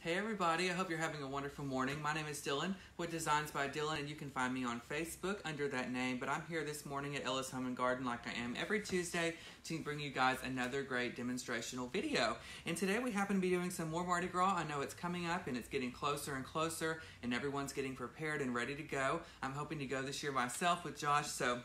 Hey everybody, I hope you're having a wonderful morning. My name is Dylan with Designs by Dylan, and you can find me on Facebook under that name. But I'm here this morning at Ellis Home and Garden like I am every Tuesday to bring you guys another great demonstrational video. And today we happen to be doing some more Mardi Gras. I know it's coming up and it's getting closer and closer and everyone's getting prepared and ready to go. I'm hoping to go this year myself with Josh, so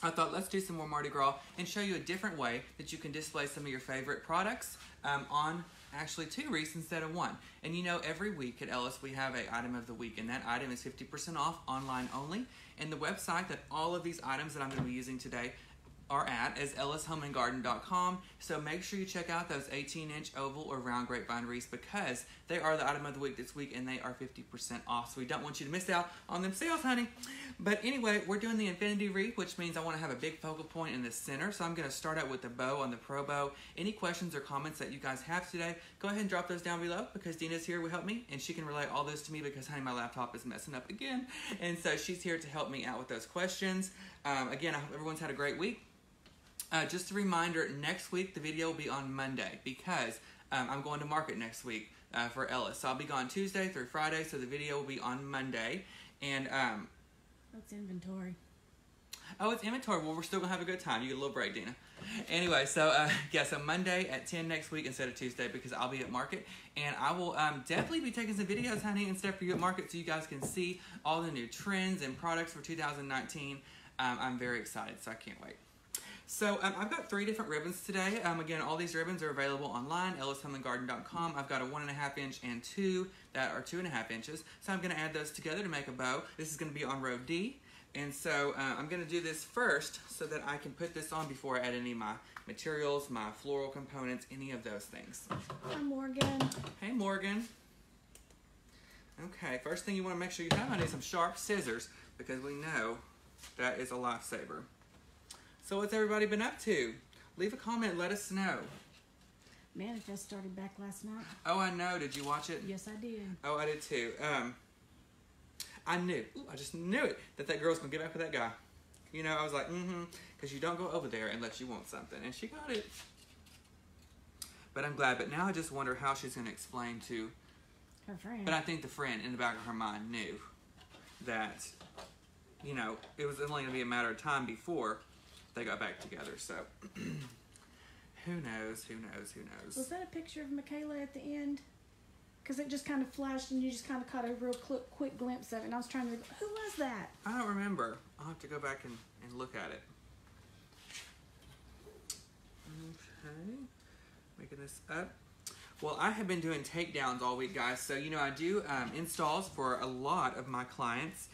I thought let's do some more Mardi Gras and show you a different way that you can display some of your favorite products on actually 2 wreaths instead of 1. And you know, every week at Ellis we have an item of the week, and that item is 50% off online only. And the website that all of these items that I'm going to be using today are at is ellishomeandgarden.com. So make sure you check out those 18-inch oval or round grapevine wreaths because they are the item of the week this week and they are 50% off. So we don't want you to miss out on them sales, honey. But anyway, we're doing the infinity wreath, which means I want to have a big focal point in the center. So I'm going to start out with the bow on the Pro Bow. Any questions or comments that you guys have today, go ahead and drop those down below because Dina's here to help me and she can relay all those to me because, honey, my laptop is messing up again. And so she's here to help me out with those questions. Again, I hope everyone's had a great week. Just a reminder, next week the video will be on Monday because I'm going to market next week for Ellis. So I'll be gone Tuesday through Friday, so the video will be on Monday. And that's inventory. Oh, it's inventory. Well, we're still going to have a good time. You get a little break, Dina. Anyway, so yeah, so Monday at 10 next week instead of Tuesday because I'll be at market. And I will definitely be taking some videos, honey, and stuff for you at market so you guys can see all the new trends and products for 2019. I'm very excited, so I can't wait. So I've got 3 different ribbons today. Again, all these ribbons are available online, ellishomeandgarden.com. I've got a 1.5 inch and 2 that are 2.5 inches. So I'm going to add those together to make a bow. This is going to be on row D. And so I'm going to do this first so that I can put this on before I add any of my materials, my floral components, any of those things. Hi, Morgan. Hey, Morgan. Okay, first thing you want to make sure you have on is some sharp scissors because we know that is a lifesaver. So what's everybody been up to? Leave a comment, let us know. Manifest started back last night. Oh, I know. Did you watch it? Yes, I did. Oh, I did too. I knew, I just knew it, that girl's gonna get back with that guy. You know, I was like, because you don't go over there unless you want something. And she got it. But I'm glad. But now I just wonder how she's gonna explain to her friend. But I think the friend in the back of her mind knew that, you know, it was only gonna be a matter of time before they got back together, so who knows, who knows, who knows. Was that a picture of Michaela at the end? Because it just kind of flashed and you just kind of caught a real quick glimpse of it, and I was trying to, who was that? I don't remember. I'll have to go back and look at it. Okay, making this up. Well, I have been doing takedowns all week, guys, so you know I do installs for a lot of my clients.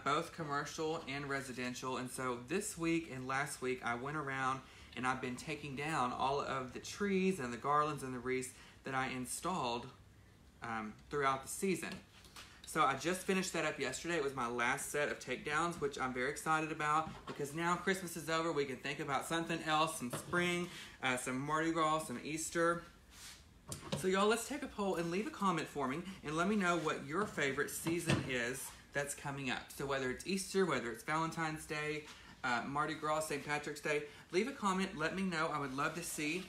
Both commercial and residential, and so this week and last week I went around and I've been taking down all of the trees and the garlands and the wreaths that I installed throughout the season. So I just finished that up yesterday. It was my last set of takedowns, which I'm very excited about because now Christmas is over. We can think about something else, some spring, some Mardi Gras, some Easter. So y'all, let's take a poll and leave a comment for me and let me know what your favorite season is that's coming up. So whether it's Easter, whether it's Valentine's Day, Mardi Gras, St. Patrick's Day, leave a comment, let me know. I would love to see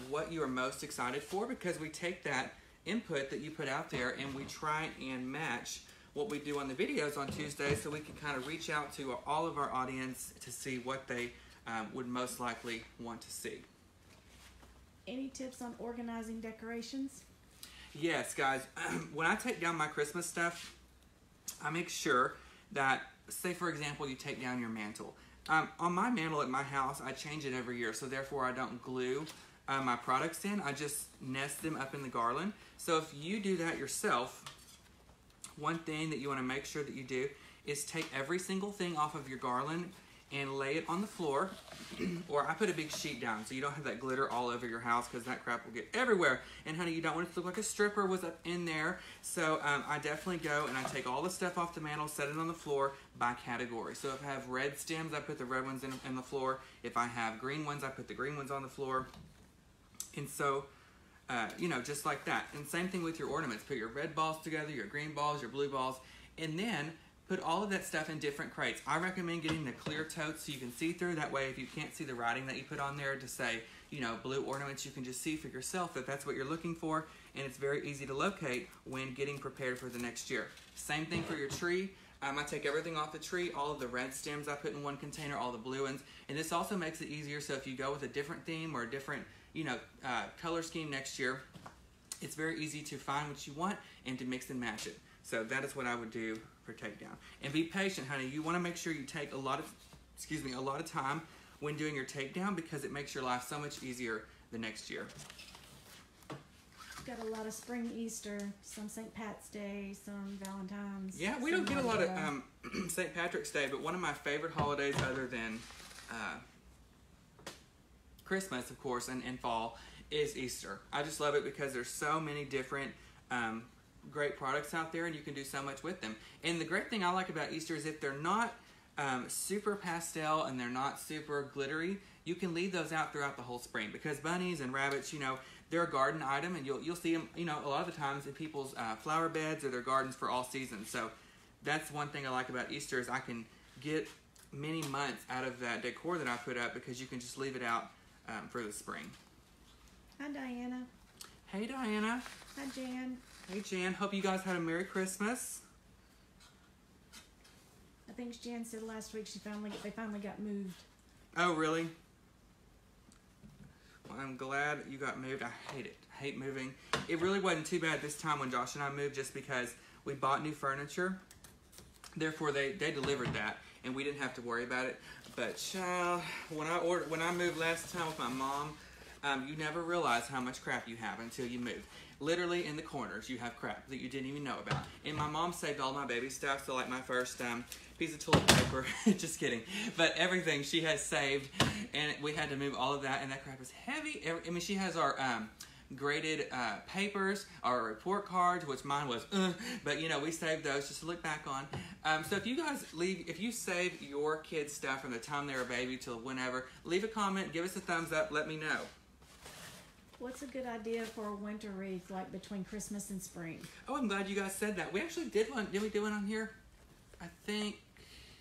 what you are most excited for because we take that input that you put out there and we try and match what we do on the videos on Tuesday so we can kind of reach out to all of our audience to see what they would most likely want to see. Any tips on organizing decorations? Yes, guys, when I take down my Christmas stuff, I make sure that, say for example, you take down your mantle. On my mantle at my house, I change it every year, so therefore I don't glue my products in. I just nest them up in the garland. So if you do that yourself, one thing that you want to make sure that you do is take every single thing off of your garland and lay it on the floor, or I put a big sheet down so you don't have that glitter all over your house because that crap will get everywhere. And honey, you don't want it to look like a stripper was up in there. So I definitely go and I take all the stuff off the mantle, set it on the floor by category. So if I have red stems, I put the red ones in the floor. If I have green ones, I put the green ones on the floor. And so, you know, just like that. And same thing with your ornaments. Put your red balls together, your green balls, your blue balls, and then put all of that stuff in different crates. I recommend getting the clear totes so you can see through. That way, if you can't see the writing that you put on there to say, blue ornaments, you can just see for yourself that that's what you're looking for, and it's very easy to locate when getting prepared for the next year. Same thing for your tree. I take everything off the tree, all of the red stems I put in one container, all the blue ones, and this also makes it easier, so if you go with a different theme or a different color scheme next year, it's very easy to find what you want and to mix and match it. So that is what I would do for takedown. And be patient, honey. You want to make sure you take a lot of time when doing your takedown, because it makes your life so much easier the next year. Got a lot of spring Easter, some St. Pat's Day, some Valentine's. Yeah, we don't get a lot of St. Patrick's Day, but one of my favorite holidays other than Christmas, of course, and fall is Easter. I just love it because there's so many different great products out there, and you can do so much with them. And the great thing I like about Easter is if they're not super pastel and they're not super glittery, you can leave those out throughout the whole spring, because bunnies and rabbits, they're a garden item, and you'll see them, a lot of the times in people's flower beds or their gardens for all seasons. So that's one thing I like about Easter, is I can get many months out of that decor that I put up, because you can just leave it out for the spring. Hi, Diana. Hey, Diana. Hi, Jan. Hey, Jan. Hope you guys had a Merry Christmas. I think Jan said last week they finally got moved. Oh, really? Well, I'm glad you got moved. I hate it. I hate moving. It really wasn't too bad this time when Josh and I moved, just because we bought new furniture. Therefore, they delivered that, and we didn't have to worry about it. But child, when I moved last time with my mom, you never realize how much crap you have until you move. Literally in the corners, you have crap that you didn't even know about. And my mom saved all my baby stuff, so like my first piece of toilet paper, just kidding, but everything she has saved, and we had to move all of that, and that crap is heavy. I mean, she has our graded papers, our report cards, which mine was, but we saved those just to look back on. So if you guys if you save your kids' stuff from the time they were a baby till whenever, leave a comment, give us a thumbs up, let me know. What's a good idea for a winter wreath, like between Christmas and spring? Oh, I'm glad you guys said that. We actually did one. Did we do one on here? I think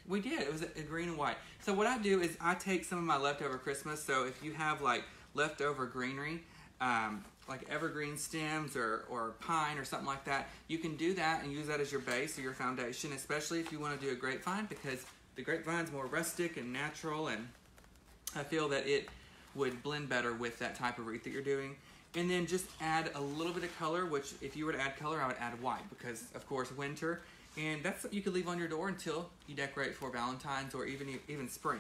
we did. It was a green and white. So what I do is I take some of my leftover Christmas. So if you have like leftover greenery, like evergreen stems or pine or something like that, you can do that and use that as your base or your foundation, especially if you want to do a grapevine, because the grapevine's more rustic and natural, and I feel that it would blend better with that type of wreath that you're doing. And then just add a little bit of color, which if you were to add color, I would add white, because of course winter, and that's something you could leave on your door until you decorate for Valentine's or even spring.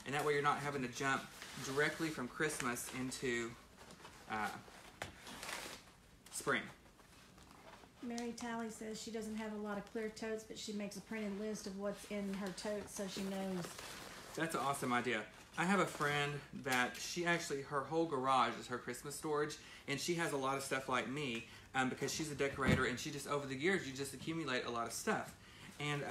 And that way you're not having to jump directly from Christmas into spring. Mary Tally says she doesn't have a lot of clear totes, but she makes a printed list of what's in her totes so she knows. That's an awesome idea. I have a friend that her whole garage is her Christmas storage, and she has a lot of stuff like me, because she's a decorator, and she just, over the years, you just accumulate a lot of stuff. And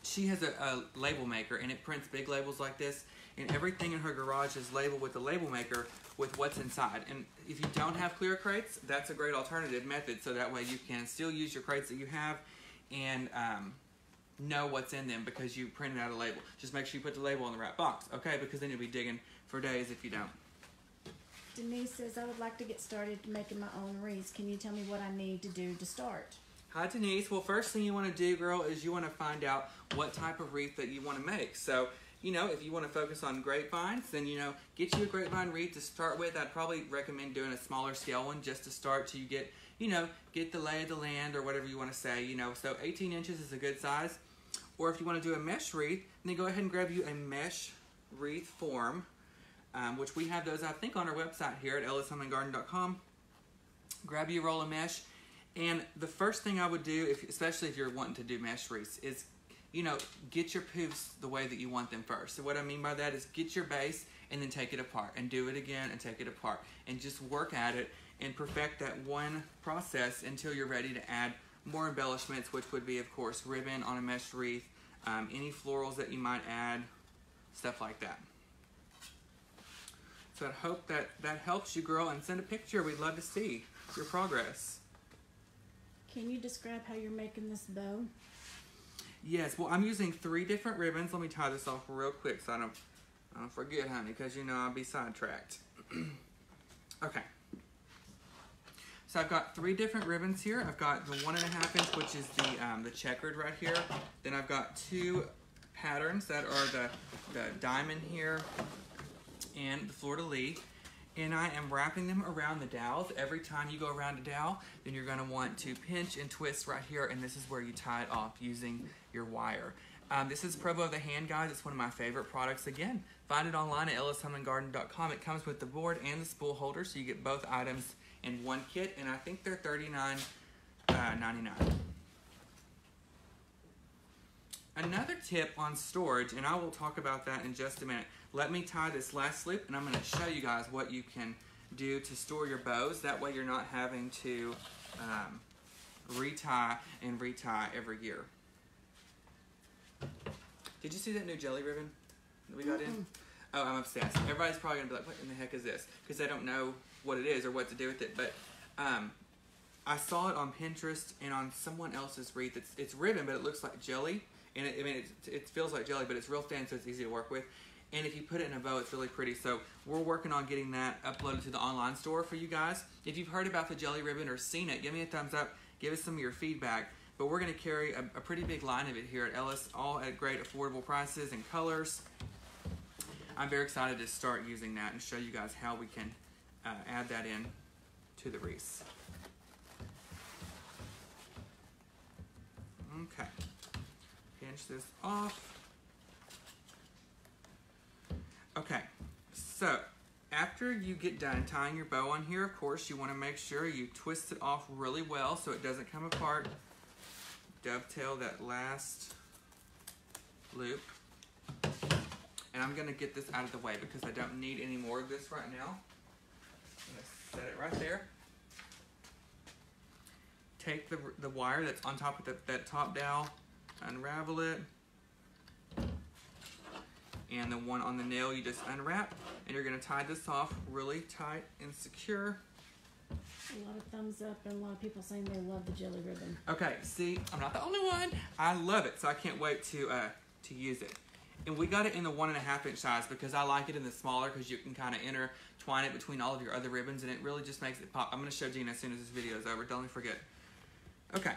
she has a label maker, and it prints big labels like this, and everything in her garage is labeled with the label maker with what's inside. And if you don't have clear crates, that's a great alternative method, so that way you can still use your crates that you have and know what's in them, because you printed out a label. Just make sure you put the label in the right box, okay? Because then you'll be digging for days if you don't. Denise says, I would like to get started making my own wreaths. Can you tell me what I need to do to start? Hi, Denise. Well, first thing you want to do, girl, is you want to find out what type of wreath that you want to make. So, if you want to focus on grapevines, then, get you a grapevine wreath to start with. I'd probably recommend doing a smaller scale one just to start till you get, get the lay of the land or whatever you want to say, So 18 inches is a good size. Or if you want to do a mesh wreath, then go ahead and grab you a mesh wreath form, which we have those, I think, on our website here at ellishomeandgarden.com. Grab you a roll of mesh. And the first thing I would do, especially if you're wanting to do mesh wreaths, is, get your poofs the way that you want them first. So what I mean by that is get your base and then take it apart and do it again and take it apart and just work at it and perfect that one process until you're ready to add more embellishments, which would be, of course, ribbon on a mesh wreath, any florals that you might add, stuff like that. So I hope that helps you, girl, and send a picture. We'd love to see your progress. Can you describe how you're making this bow? Yes, well, I'm using 3 different ribbons. Let me tie this off real quick so I don't Don't forget, honey, because you know I'll be sidetracked. Okay. So I've got 3 different ribbons here. I've got the 1.5 inch, which is the checkered right here. Then I've got 2 patterns that are the diamond here and the fleur-de-lis. And I am wrapping them around the dowels. Every time you go around a dowel, then you're gonna want to pinch and twist right here, and this is where you tie it off using your wire. This is Provo the Hand, guys. It's one of my favorite products. Again, find it online at ellishomeandgarden.com. It comes with the board and the spool holder, so you get both items in one kit, and I think they're $39.99. Another tip on storage, and I will talk about that in just a minute. Let me tie this last loop, and I'm going to show you guys what you can do to store your bows. That way you're not having to retie and retie every year. Did you see that new jelly ribbon that we got in? Oh, I'm obsessed. Everybody's probably going to be like, what in the heck is this? Because they don't know what it is or what to do with it. But I saw it on Pinterest and on someone else's Wreath. It's ribbon, but it looks like jelly. And it feels like jelly, but it's real thin, so it's easy to work with. And if you put it in a bow, it's really pretty. So we're working on getting that uploaded to the online store for you guys. If you've heard about the jelly ribbon or seen it, give me a thumbs up. Give us some of your feedback. But we're going to carry a pretty big line of it here at Ellis, all at great affordable prices and colors. I'm very excited to start using that and show you guys how we can add that in to the wreaths. Okay. Pinch this off. Okay, so after you get done tying your bow on here, of course, you want to make sure you twist it off really well so it doesn't come apart. Dovetail that last loop. And I'm going to get this out of the way because I don't need any more of this right now. I'm going to set it right there. Take the wire that's on top of that top dowel, unravel it. And the one on the nail you just unwrap, and you're going to tie this off really tight and secure. A lot of thumbs up and a lot of people saying they love the jelly ribbon. Okay, see, I'm not the only one. I love it, so I can't wait to use it. And we got it in the 1.5 inch size because I like it in the smaller because you can kind of intertwine it between all of your other ribbons, and it really just makes it pop. I'm going to show Gina as soon as this video is over. Don't forget. Okay,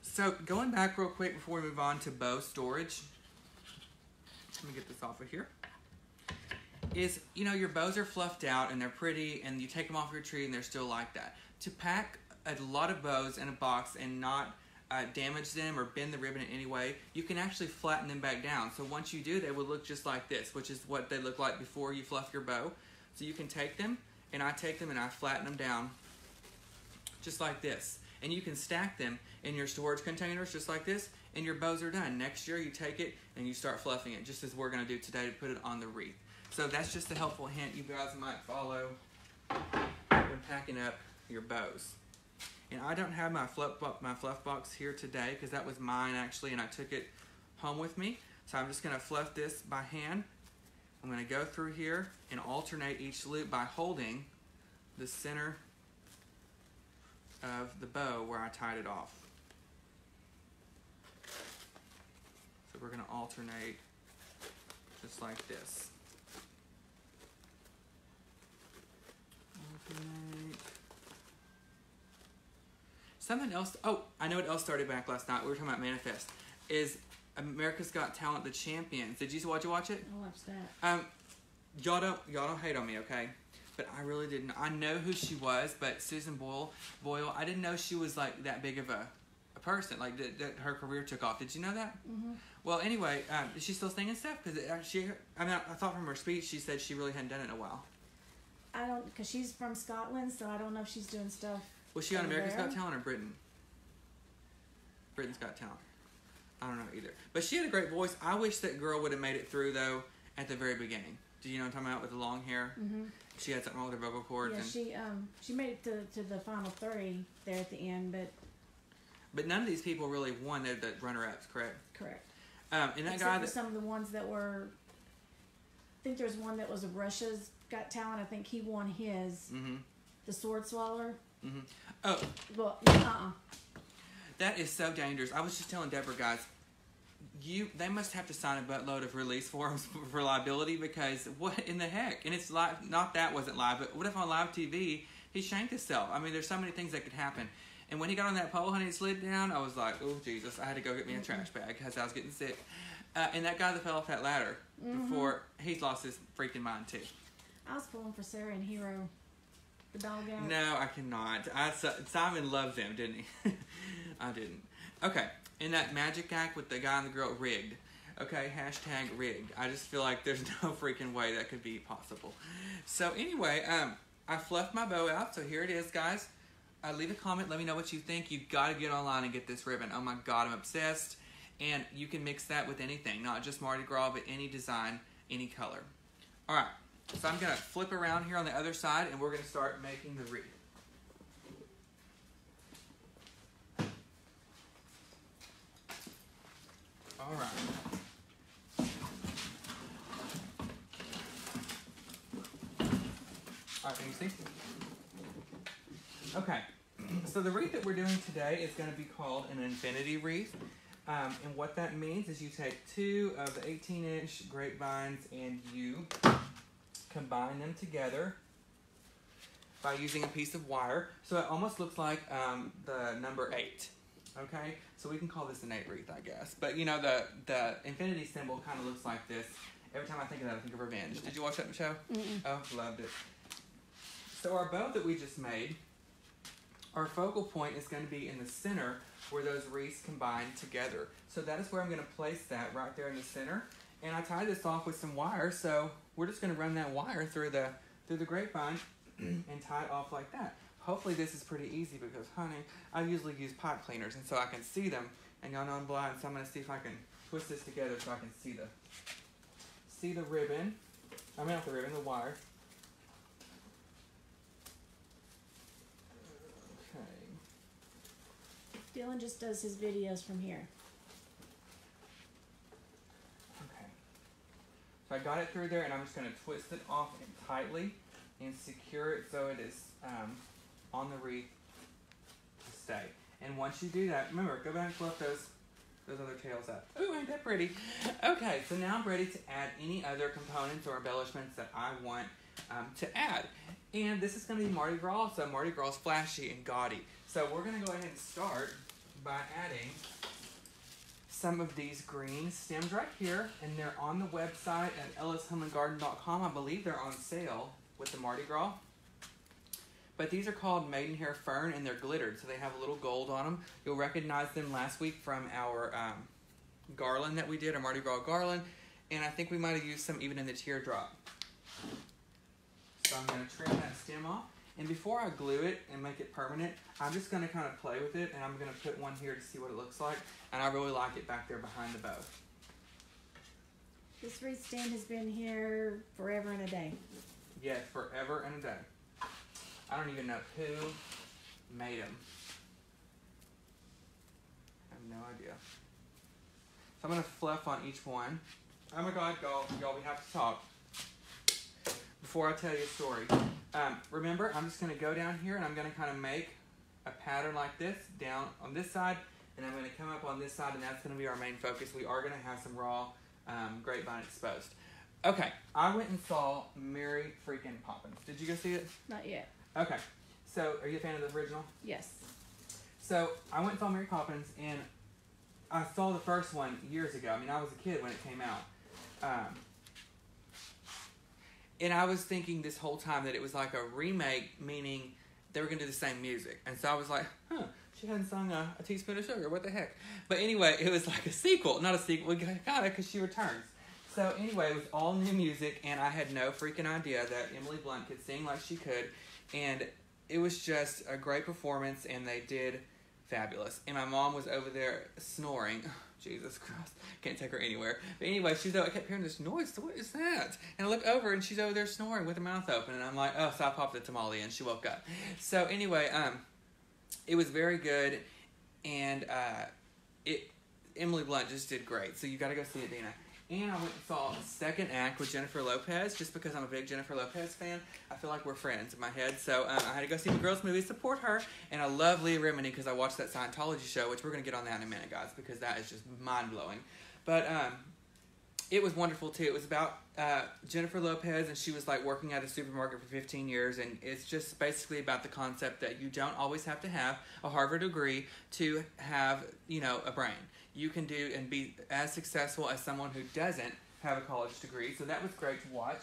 so going back real quick before we move on to bow storage. Let me get this off of here. Is, you know, your bows are fluffed out and they're pretty and you take them off your tree and they're still like that. To pack a lot of bows in a box and not damage them or bend the ribbon in any way, you can actually flatten them back down. So once you do, they will look just like this, which is what they look like before you fluff your bow. So you can take them, and I take them and I flatten them down just like this. And you can stack them in your storage containers just like this, and your bows are done. Next year you take it and you start fluffing it, just as we're going to do today to put it on the wreath. So that's just a helpful hint you guys might follow when packing up your bows. And I don't have my fluff box here today because that was mine actually, and I took it home with me. So I'm just going to fluff this by hand. I'm going to go through here and alternate each loop by holding the center of the bow where I tied it off. So we're going to alternate just like this. Alternate. Something else, oh, I know what else started back last night. We were talking about Manifest. Is America's Got Talent, The Champions. Did you watch it? I watched that. Y'all don't hate on me, okay? But I really didn't. I know who she was, but Susan Boyle, I didn't know she was like that big of a person. Like that her career took off. Did you know that? Mm-hmm. Well, anyway, is she still singing stuff? Because I thought from her speech she said she really hadn't done it in a while. I don't, because she's from Scotland, so I don't know if she's doing stuff. Was she on America's Got Talent or Britain? Britain's Got Talent. I don't know either. But she had a great voice. I wish that girl would have made it through though at the very beginning. Do you know what I'm talking about with the long hair? Mm-hmm. She had something wrong with her vocal cords. Yeah, and she made it to the final 3 there at the end, but none of these people really won. They're the runner-ups, correct? Correct. And that Except guy for some of the ones that were, I think there's one that was Russia's Got Talent. I think he won his. Mm-hmm. The Sword Swallower. Mm-hmm. Oh. Well, That is so dangerous. I was just telling Deborah, guys, they must have to sign a buttload of release forms for liability, because what in the heck? And it's live, not that wasn't live, but what if on live TV he shanked himself? I mean, there's so many things that could happen. And when he got on that pole, honey, it slid down, I was like, oh, Jesus, I had to go get me a trash bag because I was getting sick. And that guy that fell off that ladder before, he's lost his freaking mind too. I was pulling for Sarah and Hero, the dog out. No, I cannot. Simon loved them, didn't he? I didn't. Okay, in that magic act with the guy and the girl, rigged. Okay, hashtag rigged. I just feel like there's no freaking way that could be possible. So anyway, I fluffed my bow out, so here it is, guys. Leave a comment, let me know what you think. You've got to get online and get this ribbon. Oh my God, I'm obsessed. And you can mix that with anything, not just Mardi Gras, but any design, any color. All right, so I'm going to flip around here on the other side, and we're going to start making the wreath. All right. All right, can you see? Okay, so the wreath that we're doing today is going to be called an infinity wreath. And what that means is you take 2 of the 18-inch grapevines and you combine them together by using a piece of wire. So it almost looks like the number 8. Okay, so we can call this an 8 wreath, I guess. But you know, the infinity symbol kind of looks like this. Every time I think of that, I think of revenge. Did you watch that show? Oh, loved it. So our bow that we just made, our focal point is going to be in the center where those wreaths combine together. So that is where I'm going to place that, right there in the center. And I tied this off with some wire, so we're just going to run that wire through the grapevine and tie it off like that. Hopefully this is pretty easy because, honey, I usually use pipe cleaners, and so I can see them. And y'all know I'm blind, so I'm going to see if I can twist this together so I can see the ribbon. I mean, not the ribbon, the wire. Dylan just does his videos from here. Okay. So I got it through there, and I'm just going to twist it off tightly and secure it so it is on the wreath to stay. And once you do that, remember, go back and flip those other tails up. Ooh, ain't that pretty? Okay, so now I'm ready to add any other components or embellishments that I want to add. And this is going to be Mardi Gras, so Mardi Gras is flashy and gaudy. So we're going to go ahead and start by adding some of these green stems right here, and they're on the website at ellishomeandgarden.com. I believe they're on sale with the Mardi Gras. But these are called Maidenhair Fern, and they're glittered, so they have a little gold on them. You'll recognize them last week from our garland that we did, our Mardi Gras garland, and I think we might have used some even in the teardrop. So I'm going to trim that stem off. And before I glue it and make it permanent, I'm just going to kind of play with it, and I'm going to put one here to see what it looks like. And I really like it back there behind the bow. This wreath stand has been here forever and a day. Yes, forever and a day. I don't even know who made them. I have no idea. So I'm going to fluff on each one. Oh my God, y'all, we have to talk. Before I tell you a story, remember, I'm just going to go down here and I'm going to kind of make a pattern like this down on this side, and I'm going to come up on this side, and that's going to be our main focus. We are going to have some raw grapevine exposed. Okay, I went and saw Mary freaking Poppins. Did you go see it? Not yet. Okay, so are you a fan of the original? Yes. So I went and saw Mary Poppins, and I saw the first one years ago. I mean, I was a kid when it came out. And I was thinking this whole time that it was like a remake, meaning they were going to do the same music. And so I was like, she hadn't sung a teaspoon of sugar. What the heck? But anyway, it was like a sequel. Not a sequel. We got it because she returns. So anyway, it was all new music, and I had no freaking idea that Emily Blunt could sing like she could. And it was just a great performance, and they did fabulous. And my mom was over there snoring. Jesus Christ, can't take her anywhere. But anyway, she was I kept hearing this noise. So what is that? And I look over, and she's over there snoring with her mouth open. And I'm like, oh, so I popped the tamale in. She woke up. So anyway, it was very good, and Emily Blunt just did great. So you got to go see it, Dina. And I went and saw a second act with Jennifer Lopez, just because I'm a big Jennifer Lopez fan. I feel like we're friends in my head. So I had to go see the girls' movie, support her. And I love Leah Remini because I watched that Scientology show, which we're going to get on that in a minute, guys, because that is just mind-blowing. But it was wonderful too. It was about Jennifer Lopez, and she was like working at a supermarket for 15 years, and it's just basically about the concept that you don't always have to have a Harvard degree to have, you know, a brain. You can do and be as successful as someone who doesn't have a college degree. So that was great to watch.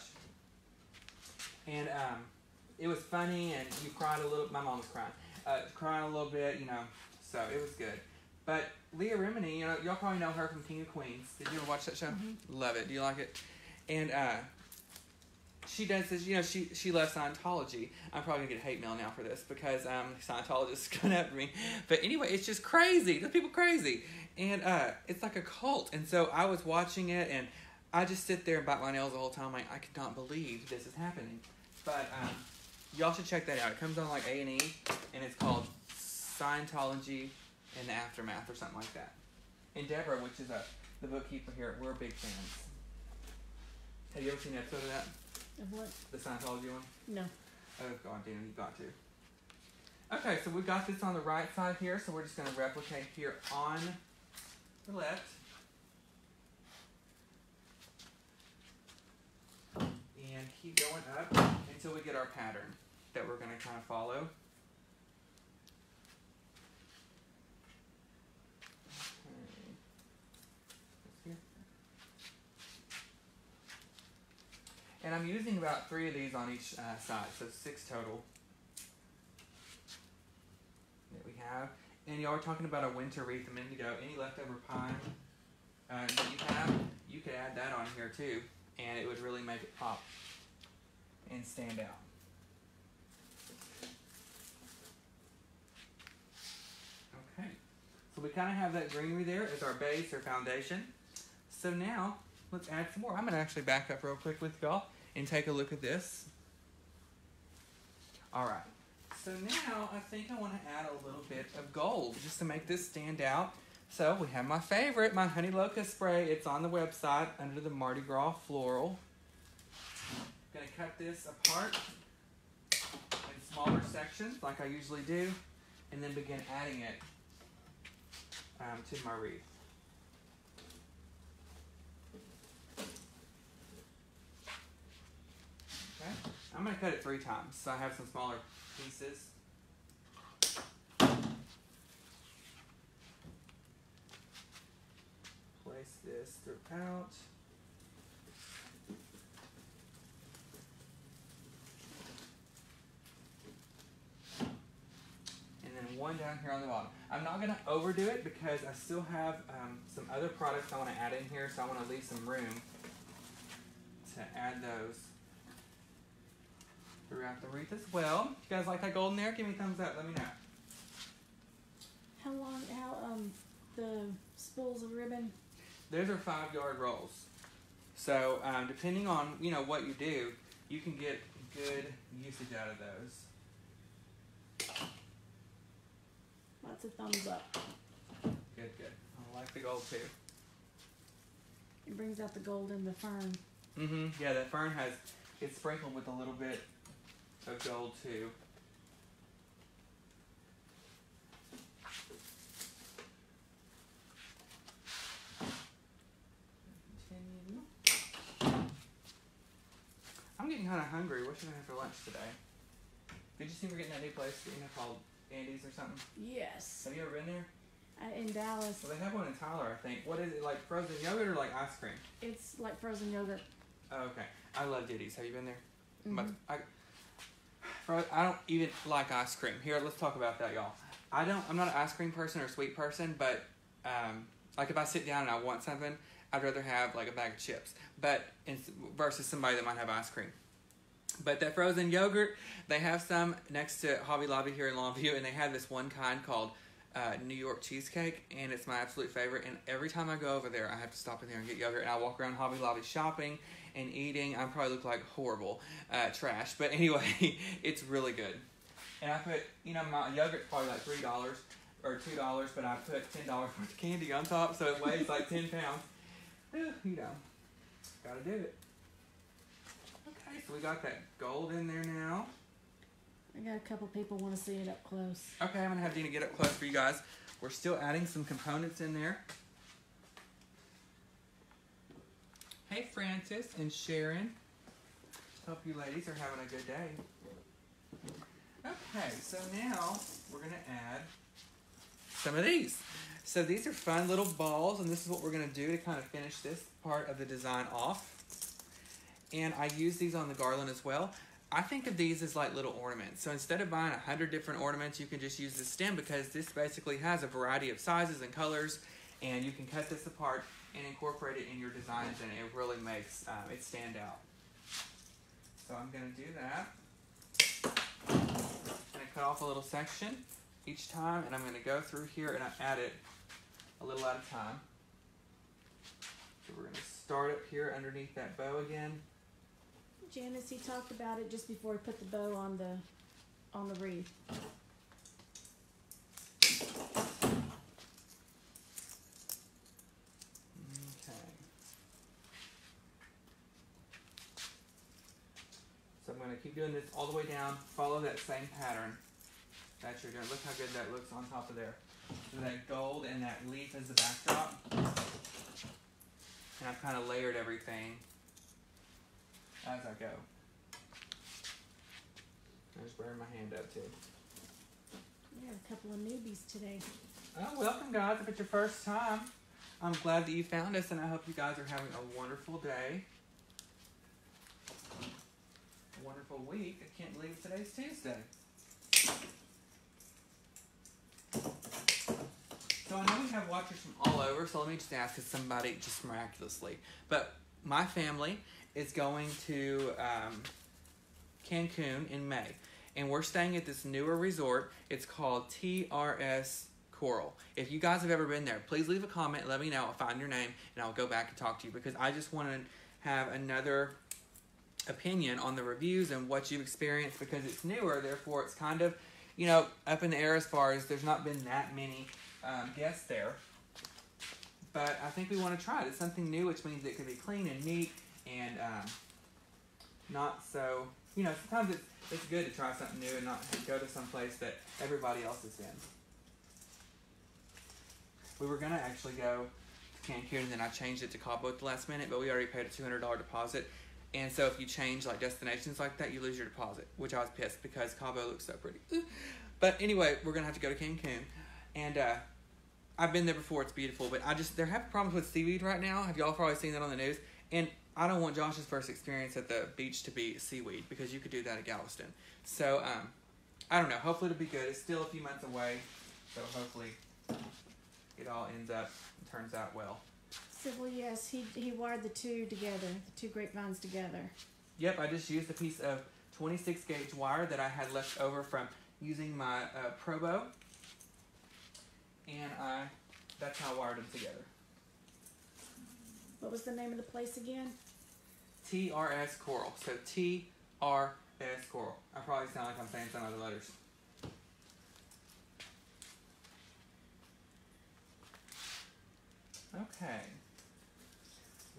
And it was funny, and you cried a little. My mom was crying a little bit, you know. So it was good. But Leah Remini, you know, y'all probably know her from King of Queens. Did you ever watch that show? Mm-hmm. Love it. Do you like it? And she does this, you know, she loves Scientology. I'm probably going to get hate mail now for this because Scientologists come after me. But anyway, it's just crazy. Those people crazy. And it's like a cult. And so I was watching it, and I just sit there and bite my nails the whole time. Like, I could not believe this is happening. But y'all should check that out. It comes on like A&E, and it's called Scientology in the Aftermath or something like that. And Deborah, which is the bookkeeper here, we're big fans. Have you ever seen an episode of that? Of what? The Scientology one? No. Oh, God, Dana, you've got to. Okay, so we got this on the right side here, so we're just going to replicate here on the left. And keep going up until we get our pattern that we're going to kind of follow. And I'm using about 3 of these on each side, so 6 total that we have. And y'all were talking about a winter wreath a minute ago. Any leftover pine that you have, you could add that on here too, and it would really make it pop and stand out. Okay, so we kind of have that greenery there as our base or foundation. So now, let's add some more. I'm going to actually back up real quick with y'all and take a look at this. All right. So now I think I want to add a little bit of gold just to make this stand out. So we have my favorite, my honey locust spray. It's on the website under the Mardi Gras floral. I'm going to cut this apart in smaller sections like I usually do, and then begin adding it to my wreath. Okay. I'm going to cut it 3 times, so I have some smaller pieces. Place this throughout. And then one down here on the bottom. I'm not going to overdo it because I still have some other products I want to add in here, so I want to leave some room to add those throughout the wreath as well. If you guys like that gold in there, give me a thumbs up. Let me know. How the spools of ribbon? Those are 5-yard rolls. So depending on, you know, what you do, you can get good usage out of those. Lots of thumbs up. Good, good. I like the gold too. It brings out the gold in the fern. Mm-hmm. Yeah, that fern it's sprinkled with a little bit of gold too. Continue. I'm getting kind of hungry. What should I have for lunch today? Did you see we're getting that new place, you know, called Andy's or something? Yes. Have you ever been there? In Dallas. Well, they have one in Tyler, I think. What is it, like frozen yogurt or like ice cream? It's like frozen yogurt. Oh, okay. I love Diddy's. Have you been there? Mm-hmm. But I don't even like ice cream. Here, let's talk about that, y'all. I'm not an ice cream person or a sweet person, but like if I sit down and I want something, I'd rather have like a bag of chips, but versus somebody that might have ice cream. But that frozen yogurt, they have some next to Hobby Lobby here in Longview, and they have this one kind called New York cheesecake, and it's my absolute favorite. And every time I go over there, I have to stop in there and get yogurt. And I walk around Hobby Lobby shopping and eating. I probably look like horrible trash, but anyway, it's really good. And I put, you know, my yogurt's probably like $3 or $2, but I put $10 worth of candy on top, so it weighs like 10 pounds. You know, gotta do it. Okay, so we got that gold in there now. I got a couple people want to see it up close. Okay, I'm going to have Dina get up close for you guys. We're still adding some components in there. Hey, Francis and Sharon. Hope you ladies are having a good day. Okay, so now we're going to add some of these. So these are fun little balls, and this is what we're going to do to kind of finish this part of the design off. And I use these on the garland as well. I think of these as like little ornaments. So instead of buying 100 different ornaments, you can just use the stem because this basically has a variety of sizes and colors, and you can cut this apart and incorporate it in your designs, and it really makes it stand out. So I'm going to do that. I'm going to cut off a little section each time, and I'm going to go through here and I add it a little at a time. So we're going to start up here underneath that bow again. Janice, he talked about it just before he put the bow on the wreath. So I'm going to keep doing this all the way down. Follow that same pattern that you're doing. Look how good that looks on top of there. So that gold and that leaf as the backdrop. And I've kind of layered everything as I go. I'm just wearing my hand up too. We have a couple of newbies today. Oh, welcome guys. If it's your first time, I'm glad that you found us, and I hope you guys are having a wonderful day. A wonderful week. I can't believe today's Tuesday. So I know we have watchers from all over, so let me just ask, is somebody just miraculously. But my family is going to Cancun in May, and we're staying at this newer resort. It's called TRS Coral. If you guys have ever been there, please leave a comment. Let me know. I'll find your name, and I'll go back and talk to you, because I just want to have another opinion on the reviews and what you've experienced, because it's newer, therefore it's kind of, you know, up in the air as far as there's not been that many guests there. But I think we want to try it. It's something new, which means it can be clean and neat and not so, you know, sometimes it's good to try something new and not go to some place that everybody else is in. We were going to actually go to Cancun, and then I changed it to Cabo at the last minute, but we already paid a $200 deposit. And so if you change like destinations like that, you lose your deposit, which I was pissed because Cabo looks so pretty. But anyway, we're going to have to go to Cancun. And I've been there before. It's beautiful. But they're having problems with seaweed right now. Have y'all probably seen that on the news? And I don't want Josh's first experience at the beach to be seaweed, because you could do that at Galveston. So I don't know. Hopefully it'll be good. It's still a few months away. So hopefully it all ends up and turns out well. So, well, yes, he wired the two together, the two grapevines together. Yep, I just used a piece of 26 gauge wire that I had left over from using my Pro Bow, and that's how I wired them together. What was the name of the place again? TRS Coral. So TRS Coral. I probably sound like I'm saying some other letters. Okay.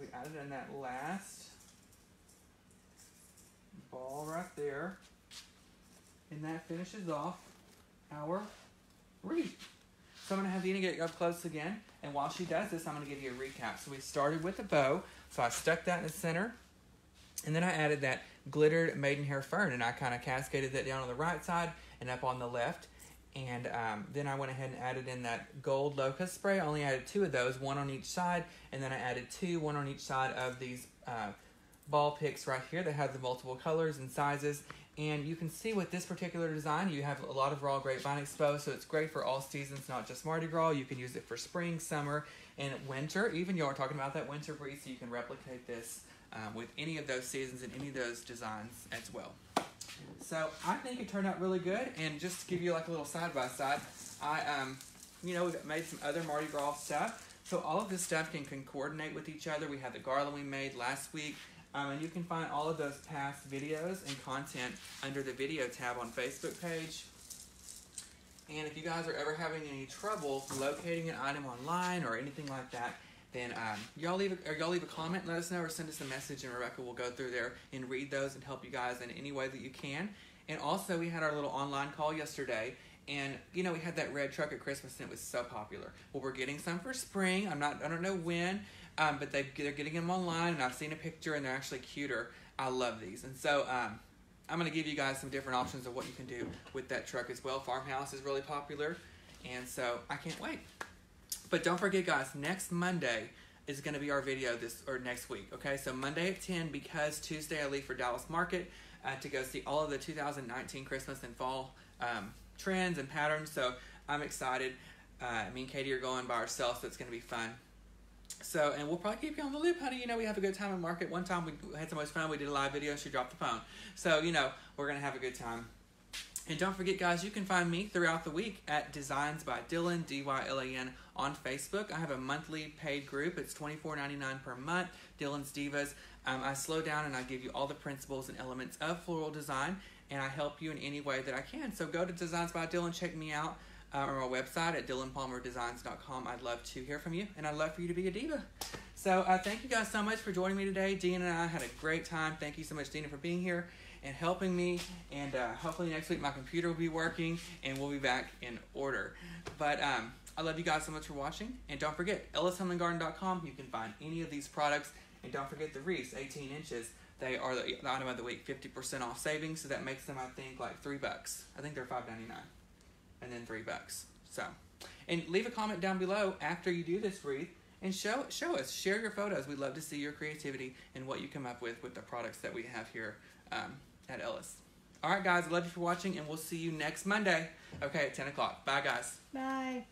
We added in that last ball right there, and that finishes off our wreath. So I'm going to have Dina get up close again, and while she does this, I'm going to give you a recap. So we started with the bow, so I stuck that in the center, and then I added that glittered Maidenhair Fern, and I kind of cascaded that down on the right side and up on the left. And then I went ahead and added in that gold locust spray. I only added 2 of those, 1 on each side. And then I added 2, 1 on each side of these ball picks right here that have the multiple colors and sizes. And you can see with this particular design, you have a lot of raw grapevine exposed. So it's great for all seasons, not just Mardi Gras. You can use it for spring, summer, and winter. Even y'all are talking about that winter wreath, so you can replicate this with any of those seasons and any of those designs as well. So I think it turned out really good, and just to give you like a little side-by-side, we've made some other Mardi Gras stuff. So all of this stuff can coordinate with each other. We had the garland we made last week, and you can find all of those past videos and content under the video tab on Facebook page. And if you guys are ever having any trouble locating an item online or anything like that, then y'all leave a comment, let us know, or send us a message, and Rebecca will go through there and read those and help you guys in any way that you can. And also, we had our little online call yesterday, And, you know, we had that red truck at Christmas, and it was so popular. Well, we're getting some for spring. I don't know when, but they're getting them online, and I've seen a picture, and they're actually cuter. I love these. And so I'm going to give you guys some different options of what you can do with that truck as well. Farmhouse is really popular, and so I can't wait. But don't forget, guys, next Monday is going to be our video next week, okay? So Monday at 10, because Tuesday I leave for Dallas Market to go see all of the 2019 Christmas and fall trends and patterns. So I'm excited. Me and Katie are going by ourselves, so it's going to be fun. So, and we'll probably keep you on the loop, honey. You know, we have a good time in market. One time we had so much fun, we did a live video and she dropped the phone. So, you know, we're going to have a good time. And don't forget, guys, you can find me throughout the week at Designs by Dylan, D-Y-L-A-N, on Facebook. I have a monthly paid group. It's $24.99 per month, Dylan's Divas. I slow down and I give you all the principles and elements of floral design, and I help you in any way that I can. So go to Designs by Dylan, check me out on my website at dylanpalmerdesigns.com. I'd love to hear from you, and I'd love for you to be a diva. So thank you guys so much for joining me today. Dean and I had a great time. Thank you so much, Dina, for being here and helping me, and hopefully next week my computer will be working and we'll be back in order. But I love you guys so much for watching, and don't forget, ellishomeandgarden.com. You can find any of these products, and don't forget the Wreaths, 18 inches. They are the item of the week, 50% off savings, so that makes them, I think, like $3. I think they're $5.99, and then $3. So, and leave a comment down below after you do this wreath, and show us, share your photos. We'd love to see your creativity and what you come up with the products that we have here at Ellis. All right, guys, I love you for watching, and we'll see you next Monday, okay, at 10 o'clock. Bye, guys. Bye.